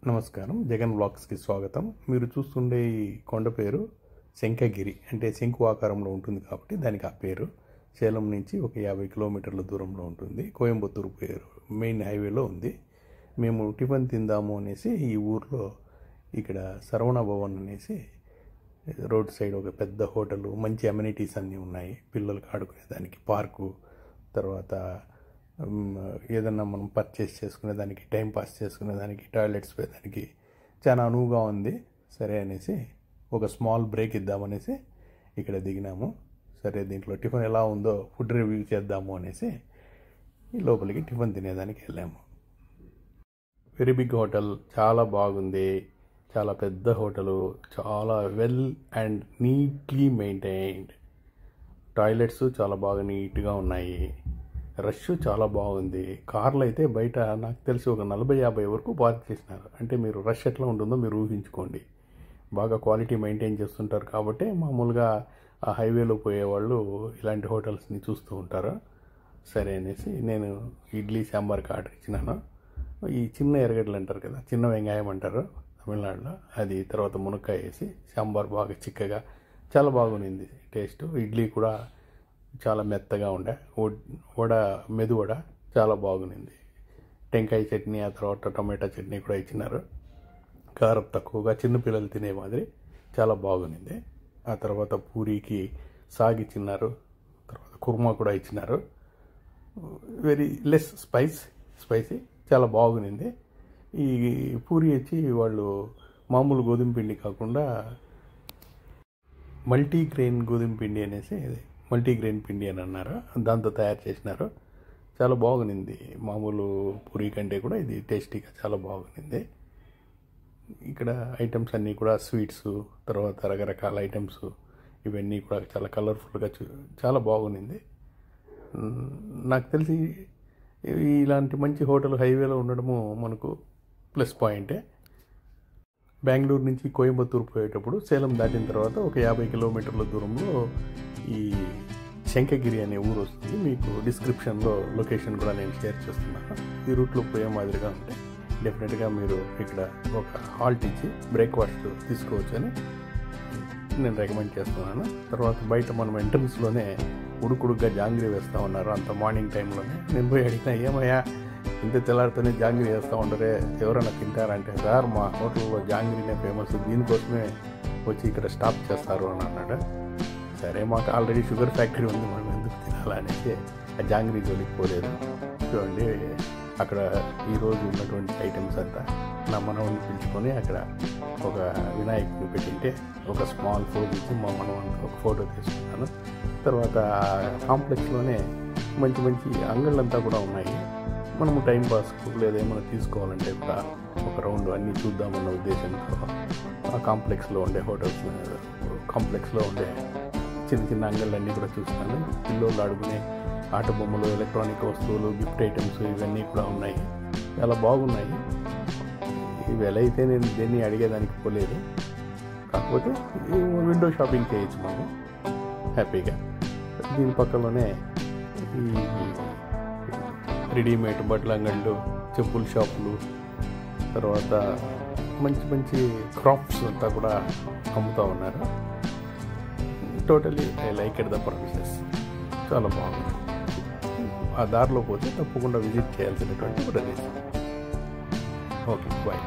నమస్కారం, జగన్ బ్లాగ్స్కి స్వాగతం. మీరు చూస్తుండే ఈ కొండ పేరు శంఖగిరి, అంటే శంకు ఆకారంలో ఉంటుంది కాబట్టి దానికి ఆ పేరు. సేలం నుంచి ఒక 50 కిలోమీటర్ల దూరంలో ఉంటుంది. కోయంబత్తూరు పేరు మెయిన్ హైవేలో ఉంది. మేము టిఫిన్ తిందాము అనేసి ఈ ఊర్లో ఇక్కడ శరవణ భవన్ అనేసి రోడ్ సైడ్ ఒక పెద్ద హోటలు, మంచి అమ్యూనిటీస్ అన్నీ ఉన్నాయి. పిల్లలకు ఆడుకునేదానికి పార్కు, తర్వాత ఏదన్నా మనం పర్చేస్ చేసుకునేదానికి, టైం పాస్ చేసుకునేదానికి, టాయిలెట్స్ పోయేదానికి చాలా అనువుగా ఉంది. సరే అనేసి ఒక స్మాల్ బ్రేక్ ఇద్దామనేసి ఇక్కడ దిగినాము. సరే దీంట్లో టిఫిన్ ఎలా ఉందో ఫుడ్ రివ్యూ చేద్దాము అనేసి ఈ లోపలికి టిఫిన్ తినేదానికి వెళ్ళాము. వెరీ బిగ్ హోటల్, చాలా బాగుంది. చాలా పెద్ద హోటలు, చాలా well and neatly maintained. Toilets చాలా బాగా నీట్గా ఉన్నాయి. రష్ చాలా బాగుంది. కార్లు అయితే బయట నాకు తెలిసి ఒక 40-50 వరకు పార్క్ చేసినారు. అంటే మీరు రష్ ఎట్లా ఉంటుందో మీరు ఊహించుకోండి. బాగా క్వాలిటీ మెయింటైన్ చేస్తుంటారు కాబట్టి మామూలుగా ఆ హైవేలో పోయేవాళ్ళు ఇలాంటి హోటల్స్ని చూస్తూ ఉంటారు. సరే అనేసి నేను ఇడ్లీ సాంబార్కి ఆర్డర్ ఇచ్చినాను. ఈ చిన్న ఎర్రగడ్డలు అంటారు కదా, చిన్న వెంగాయం అంటారు తమిళనాడులో, అది తర్వాత మునక్కాయ వేసి సాంబార్ బాగా చిక్కగా చాలా బాగుంది టేస్ట్. ఇడ్లీ కూడా చాలా మెత్తగా ఉండే, మెదువడ చాలా బాగుంది. టెంకాయ చట్నీ, ఆ తర్వాత టమాటా చట్నీ కూడా ఇచ్చినారు. కారం తక్కువగా చిన్నపిల్లలు తినే మాదిరి చాలా బాగుంది. ఆ తర్వాత పూరీకి సాగిచ్చినారు, తర్వాత కుర్మా కూడా ఇచ్చినారు. వెరీ లెస్ స్పైసీ చాలా బాగుంది. ఈ పూరి వచ్చి వాళ్ళు మామూలు గోధుమ పిండి కాకుండా మల్టీగ్రెయిన్ గోధుమ పిండి అనేసి మల్టీగ్రెయిన్ పిండి అని అన్నారు, దాంతో తయారు చేసినారు. చాలా బాగుంది. మామూలు పూరీ కంటే కూడా ఇది టేస్టీగా చాలా బాగుంది. ఇక్కడ ఐటమ్స్ అన్నీ కూడా స్వీట్స్, తర్వాత రకరకాల ఐటమ్స్, ఇవన్నీ కూడా చాలా కలర్ఫుల్గా చాలా బాగుంది. నాకు తెలిసి ఇలాంటి మంచి హోటల్ హైవేలో ఉండడము మనకు ప్లస్ పాయింటే. బెంగళూరు నుంచి కోయంబత్తూరు పోయేటప్పుడు సేలం దాటిన తర్వాత ఒక 50 కిలోమీటర్ల దూరంలో ఈ శంఖగిరి అనే ఊరు వస్తుంది. మీకు డిస్క్రిప్షన్లో లొకేషన్ కూడా నేను షేర్ చేస్తున్నాను. ఈ రూట్లో పోయే మాదిరిగా ఉంటే డెఫినెట్గా మీరు ఇక్కడ ఒక హాల్ట్ ఇచ్చి బ్రేక్ఫాస్ట్ తీసుకోవచ్చని నేను రికమెండ్ చేస్తున్నాను. తర్వాత బయట మనం ఎంట్రన్స్లోనే ఉడుకుడుగ్గా జాంగ్రీ వేస్తూ ఉన్నారు. అంత మార్నింగ్ టైంలోనే నేను పోయి అడిగినా, ఏమయ్యా ఇంత తెల్లారితోనే జాంగ్రీ వేస్తూ ఉండరే, ఎవరైనా తింటారంటే, సార్ మా హోటల్లో జాంగ్రీనే ఫేమస్, దీనికోసమే వచ్చి ఇక్కడ స్టాప్ చేస్తారు అని అన్నాడు. సరే, మాకు ఆల్రెడీ షుగర్ ఫ్యాక్టరీ ఉంది, మనం ఎందుకు తినాలనేసి ఆ జాంగ్రీ జోలికి పోలేదు. చూడండి, అక్కడ ఈరోజు ఉన్నటువంటి ఐటమ్స్ అంతా నా మనవని పిలుచుకొని అక్కడ ఒక వినాయకుడిని పెట్టింటే ఒక స్మాల్ ఫోటో ఇచ్చి మా మనవనికి ఒక ఫోటో తీసుకున్నాను. తర్వాత కాంప్లెక్స్లోనే మంచి మంచి అంగళ్ళంతా కూడా ఉన్నాయి. మనము టైంపాస్కు లేదా ఏమైనా తీసుకోవాలంటే కూడా ఒక రౌండ్ అన్నీ చూద్దామన్న ఉద్దేశంతో ఆ కాంప్లెక్స్లో ఉండే కాంప్లెక్స్లో ఉండే చిన్న చిన్న అంగళ్ళన్నీ కూడా చూస్తాను. పిల్లలు ఆడుకునే ఆట బొమ్మలు, ఎలక్ట్రానిక్ వస్తువులు, గిఫ్ట్ ఐటమ్స్ ఇవన్నీ కూడా ఉన్నాయి. చాలా బాగున్నాయి. ఇవి ఎలా అయితే నేను దేన్ని అడిగేదానికి పోలేదు. కాకపోతే విండో షాపింగ్ చేయొచ్చు మనం హ్యాపీగా. దీని పక్కలోనే ఈ రెడీమేడ్ బట్టల అంగళ్ళు, చెప్పుల షాపులు, తర్వాత మంచి మంచి క్రాఫ్ట్స్ అంతా కూడా అమ్ముతూ ఉన్నారు. Totally I like it the prices. చాలా బాగుంది. ఆ దారిలో పోతే తప్పకుండా విజిట్ చేయాల్సినటువంటి ప్రదేశం. Okay, bye.